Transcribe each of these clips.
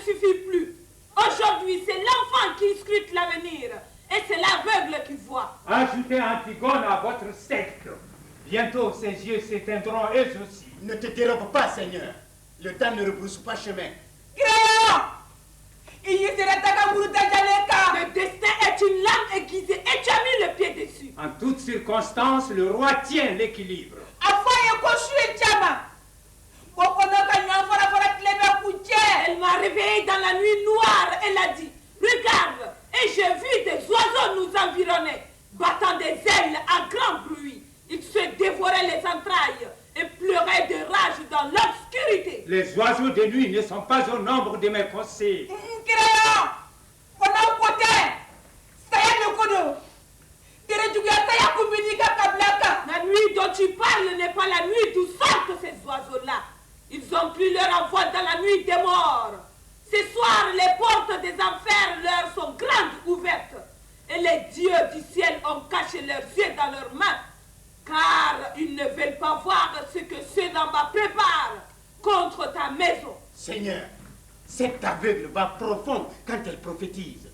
suffit plus. Aujourd'hui, c'est l'enfant qui scrute l'avenir. Et c'est l'aveugle qui voit. Ajoutez Antigone à votre secte. Bientôt, ses yeux s'éteindront eux aussi. Ne te dérobe pas, Seigneur. Le temps ne rebrousse pas chemin. Le destin est une lame aiguisée et tu as mis le pied dessus. En toutes circonstances, le roi tient l'équilibre. Elle m'a réveillée dans la nuit noire. Elle a dit, regarde, et j'ai vu des oiseaux nous environner, battant des ailes à grand bruit. Ils se dévoraient les entrailles et pleuraient de rage dans l'obscurité. Les oiseaux de nuit ne sont pas au nombre de mes conseils. La nuit dont tu parles n'est pas la nuit d'où sortent ces oiseaux-là. Ils ont pris leur envol dans la nuit des morts. Ce soir, les portes des enfers leur sont grandes ouvertes. Et les dieux du ciel ont caché leurs yeux dans leurs mains. Car ils ne veulent pas voir ce que ceux d'en bas préparent contre ta maison. Seigneur, cette aveugle va profond quand elle prophétise.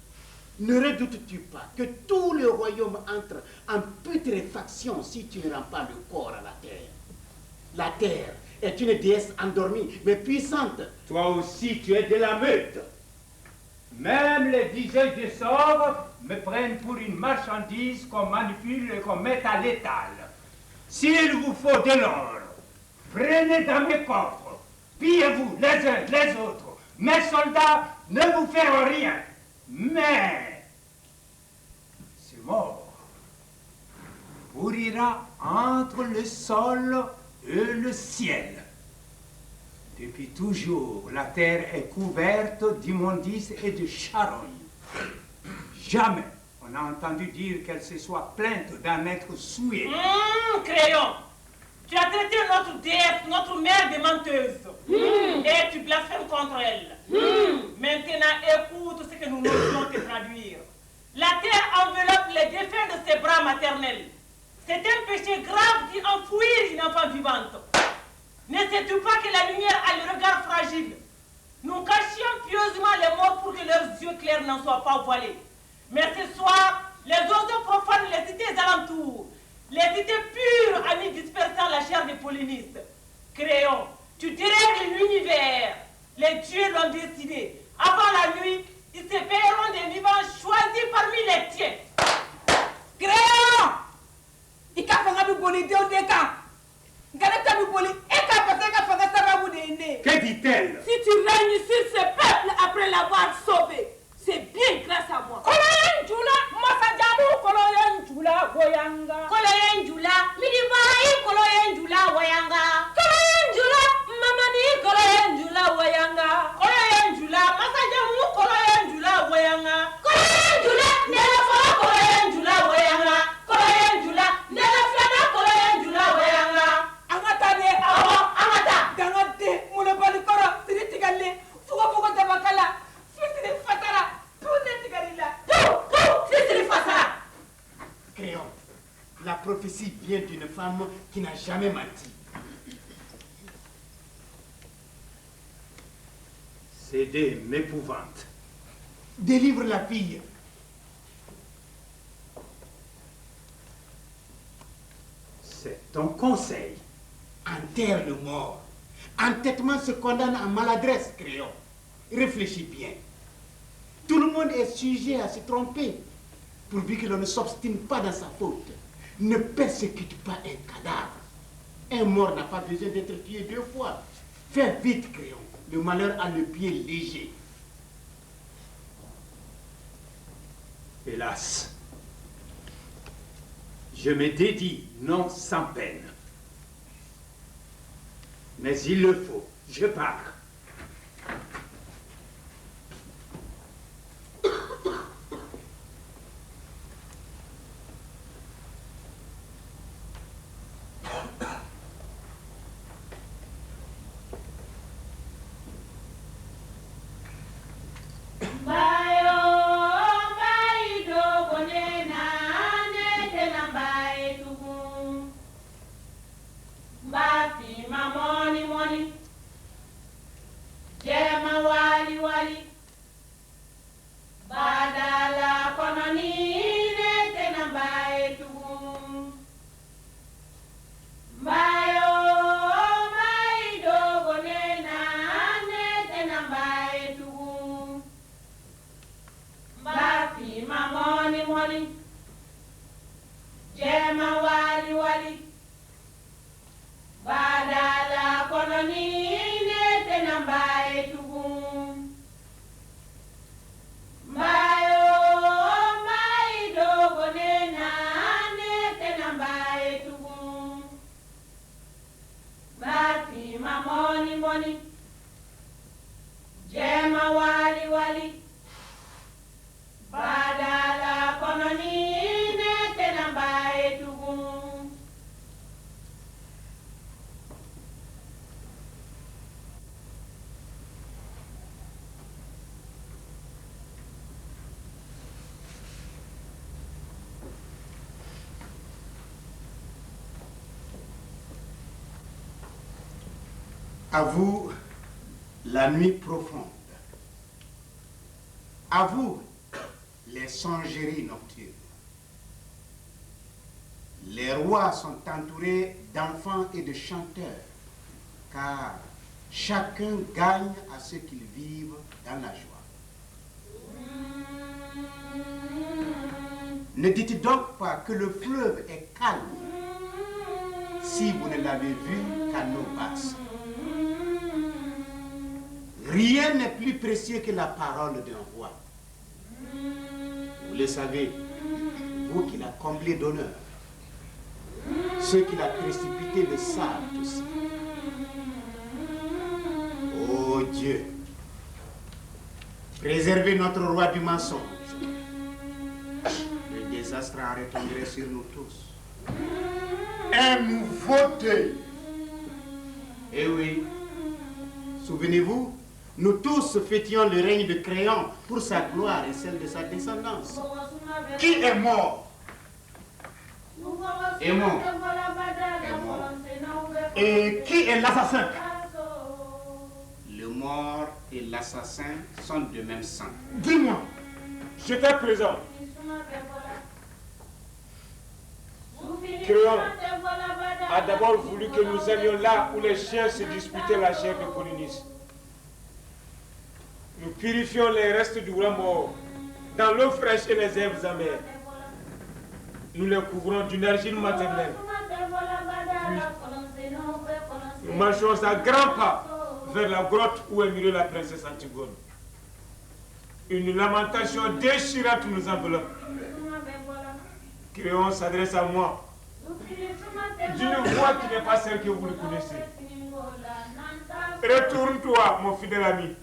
Ne redoutes-tu pas que tout le royaume entre en putréfaction si tu ne rends pas le corps à la terre? La terre est une déesse endormie, mais puissante. Toi aussi, tu es de la meute. Même les diseurs de sorts me prennent pour une marchandise qu'on manipule et qu'on met à l'étal. S'il vous faut de l'or, prenez dans mes coffres, pillez-vous les uns les autres. Mes soldats ne vous feront rien. Mais ce mort pourrira entre le sol et le ciel. Depuis toujours, la terre est couverte d'immondices et de charognes. Jamais on a entendu dire qu'elle se soit plainte d'en être souillée. Crayon, tu as traité notre déesse, notre mère de menteuse. Et tu blasphèmes contre elle. Maintenant, écoute ce que nous voulons te traduire. La terre enveloppe les défunts de ses bras maternels. C'est un péché grave d'y enfouir une enfant vivante. Ne sais-tu pas que la lumière a le regard fragile? Nous cachions pieusement les morts pour que leurs yeux clairs n'en soient pas voilés. Mais ce soir, les oiseaux profanent les cités alentours, les cités pures amies dispersant la chair des pollinistes. Crayon, tu dérègles l'univers. Les dieux l'ont décidé. Avant la nuit, ils se paieront des vivants choisis parmi les tiens. Crayon! Que dit-elle? Si tu règnes sur ce peuple après l'avoir sauvé, c'est bien grâce à moi. La prophétie vient d'une femme qui n'a jamais menti. Cédé m'épouvante. Délivre la fille. C'est ton conseil. Enterre le mort. Entêtement se condamne à maladresse, Crayon. Réfléchis bien. Tout le monde est sujet à se tromper, pourvu que l'on ne s'obstine pas dans sa faute. Ne persécute pas un cadavre. Un mort n'a pas besoin d'être tué 2 fois. Fais vite, Crayon. Le malheur a le pied léger. Hélas, je me dédie non sans peine. Mais il le faut, je pars. Jema wali wali Sima moni moni. Jema wali wali. Badala kononi ne tenamba etugun. À vous, la nuit profonde. À vous, les songeries nocturnes. Les rois sont entourés d'enfants et de chanteurs, car chacun gagne à ce qu'ils vivent dans la joie. Ne dites donc pas que le fleuve est calme si vous ne l'avez vu qu'à nos basses. Rien n'est plus précieux que la parole d'un roi. Vous le savez, vous qui l'a comblé d'honneur. Ceux qui l'ont précipité le savent aussi. Oh Dieu, préservez notre roi du mensonge. Le désastre en retomberait sur nous tous. Un nouveau deuil. Eh oui, souvenez-vous, nous tous fêtions le règne de Créon pour sa gloire et celle de sa descendance. Qui est mort? Est mort. Est mort. Et qui est l'assassin? Le mort et l'assassin sont de même sang. Dis-moi, j'étais présent. Créon a d'abord voulu que nous allions là où les chiens se disputaient la chair de Polynice. Nous purifions les restes du roi mort dans l'eau fraîche et les herbes amères. Nous les couvrons d'une argile maternelle. Puis, nous marchons à grands pas vers la grotte où est murée la princesse Antigone. Une lamentation déchirante nous enveloppe. Créon s'adresse à moi d'une voix qui n'est pas celle que vous le connaissez. Retourne-toi, mon fidèle ami.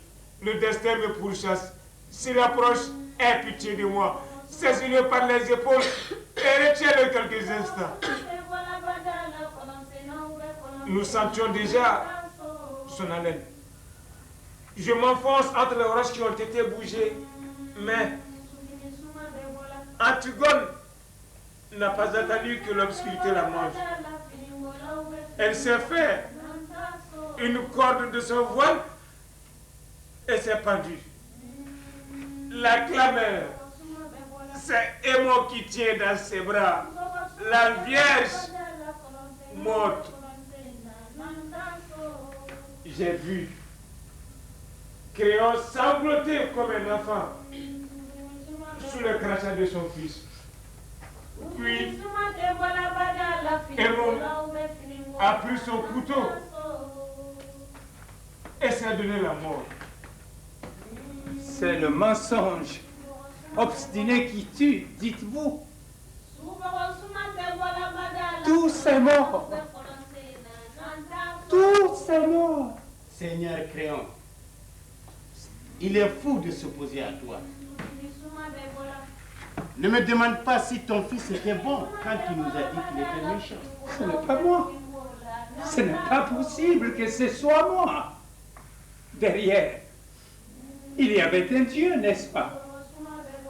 Le destin me pourchasse. S'il approche, aie pitié de moi. Saisis-le par les épaules et retiens-le quelques instants. Nous sentions déjà son haleine. Je m'enfonce entre les roches qui ont été bougées, mais Antigone n'a pas attendu que l'obscurité la mange. Elle s'est fait une corde de son voile et s'est pendue. La clameur, c'est Aimon qui tient dans ses bras la Vierge morte. J'ai vu Créon sangloter comme un enfant sous le crachat de son fils. Puis, Aimon a pris son couteau et s'est donné la mort. C'est le mensonge obstiné qui tue, dites-vous. Tous est mort. Tous est mort. Seigneur Créon, il est fou de s'opposer à toi. Ne me demande pas si ton fils était bon quand il nous a dit qu'il était méchant. Ce n'est pas moi. Ce n'est pas possible que ce soit moi. Derrière, il y avait un Dieu, n'est-ce pas?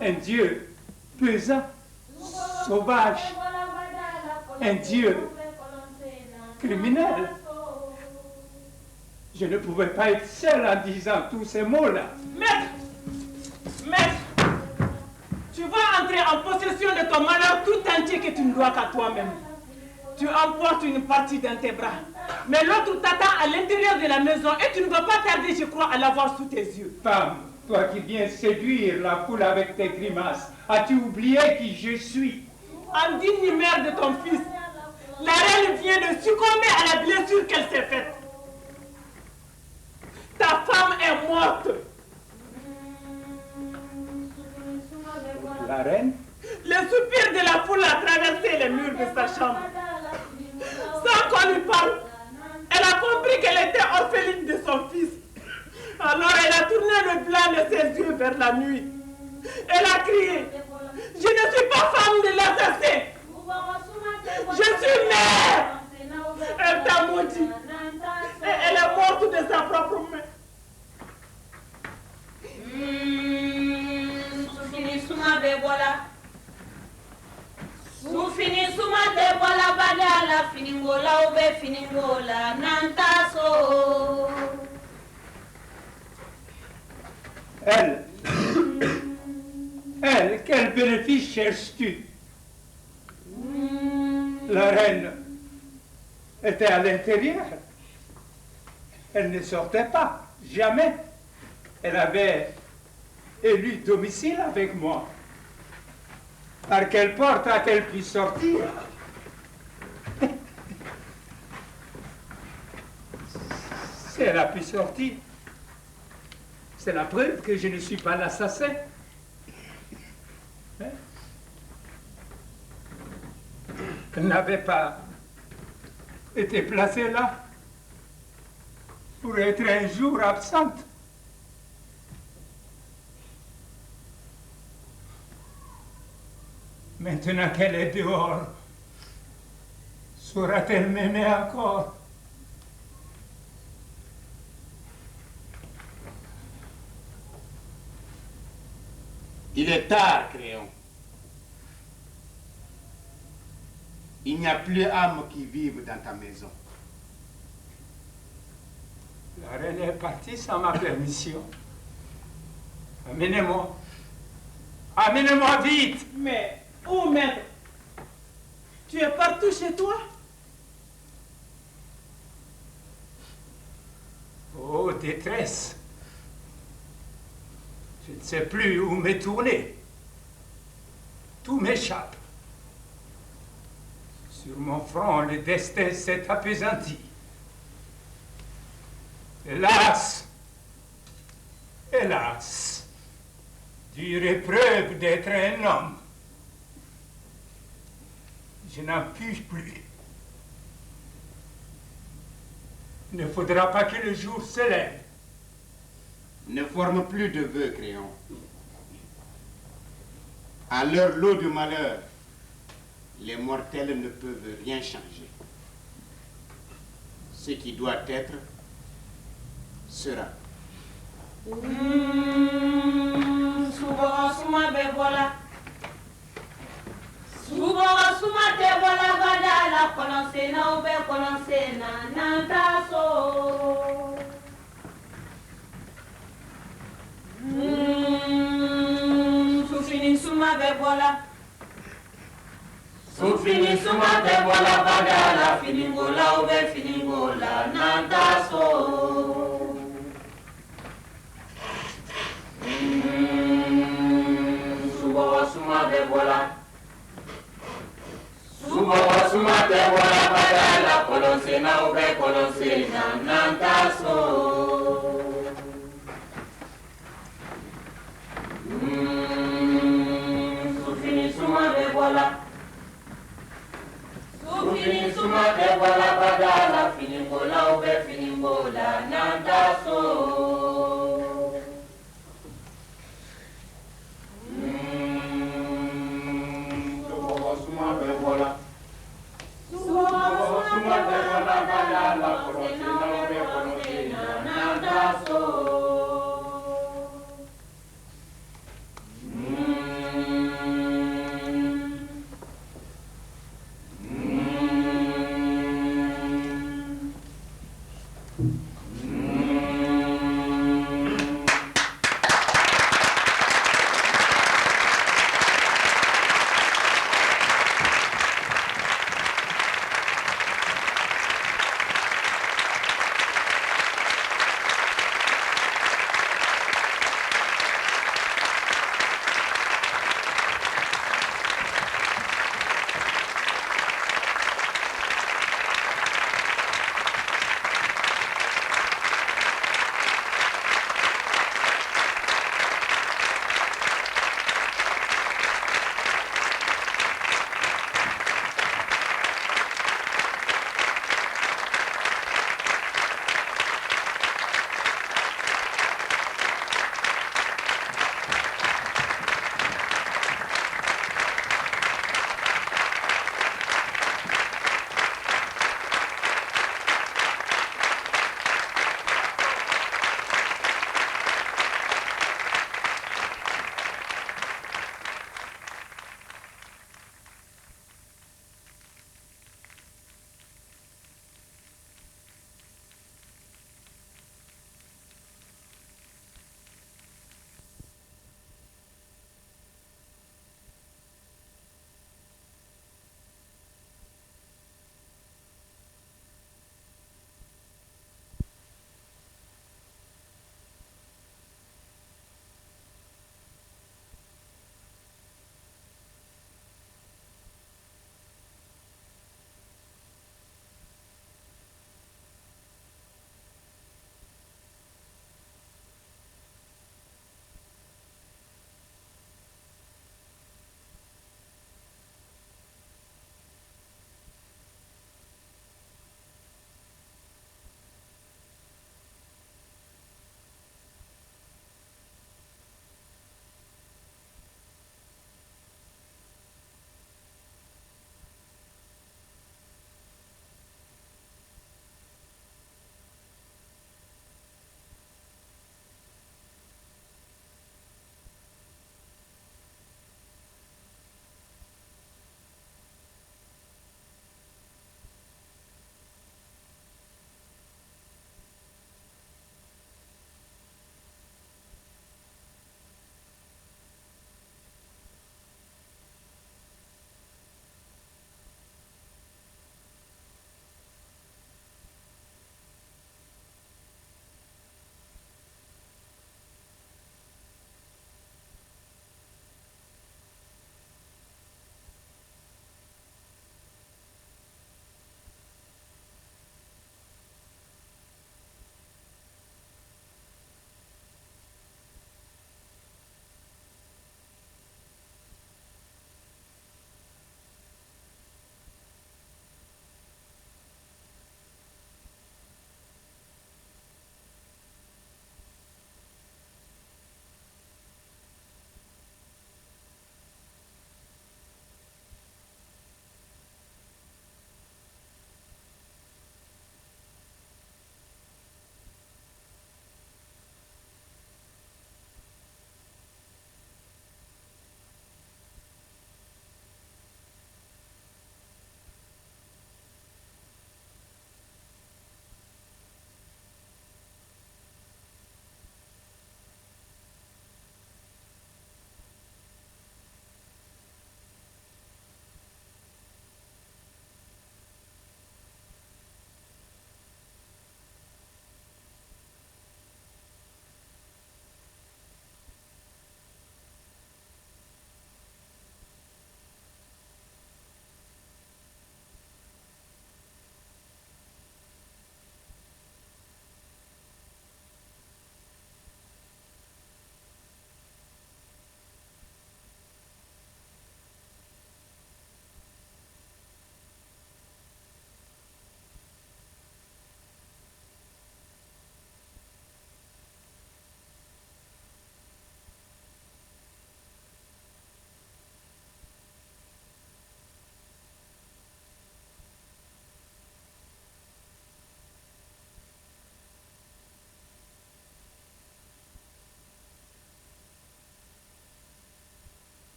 Un Dieu pesant, sauvage. Un Dieu criminel. Je ne pouvais pas être seul en disant tous ces mots-là. Maître, tu vas entrer en possession de ton malheur tout entier que tu ne dois qu'à toi-même. Tu emportes une partie dans tes bras, mais l'autre t'attend à l'intérieur de la maison et tu ne vas pas tarder, je crois, à l'avoir sous tes yeux. Femme, toi qui viens séduire la foule avec tes grimaces, as-tu oublié qui je suis? Indigne mère de ton fils, la reine vient de succomber à la blessure qu'elle s'est faite. Ta femme est morte. La reine? Le soupir de la foule a traversé les murs de sa chambre. Sans qu'on lui parle, elle a compris qu'elle était ses yeux vers la nuit. Elle a crié, je ne suis pas femme de l'assassin. Je suis mère. Elle t'a maudit. Et elle est morte de sa propre main. Elle, quel bénéfice cherches-tu? La reine était à l'intérieur. Elle ne sortait pas, jamais. Elle avait élu domicile avec moi. Par quelle porte a-t-elle pu sortir? Si elle a pu sortir, c'est la preuve que je ne suis pas l'assassin. Hein? Elle n'avait pas été placée là pour être un jour absente. Maintenant qu'elle est dehors, saura-t-elle m'aimer encore? Il est tard, Créon. Il n'y a plus âme qui vive dans ta maison. La reine est partie sans ma permission. Amenez-moi. Amenez-moi vite. Mais où, maître? Tu es partout chez toi? Oh, détresse. Je ne sais plus où me tourner. Tout m'échappe. Sur mon front, le destin s'est appesanti. Hélas! Hélas! Dure épreuve d'être un homme. Je n'en puis plus. Il ne faudra pas que le jour se lève. Ne forme plus de vœux, Créon. À leur lot de malheur, les mortels ne peuvent rien changer. Ce qui doit être, sera. Sufini suma te bola badala finingola ube finingola nantaso. Subawa suma te bola. Subawa suma te bola badala kolonsena ube kolonsena nantaso. Sufini suma te bola. Sufini suma te bola badala finingola ube finingola nantaso. Subawa suma te bola. Subawa suma te bola badala kolonsena ube kolonsena nantaso.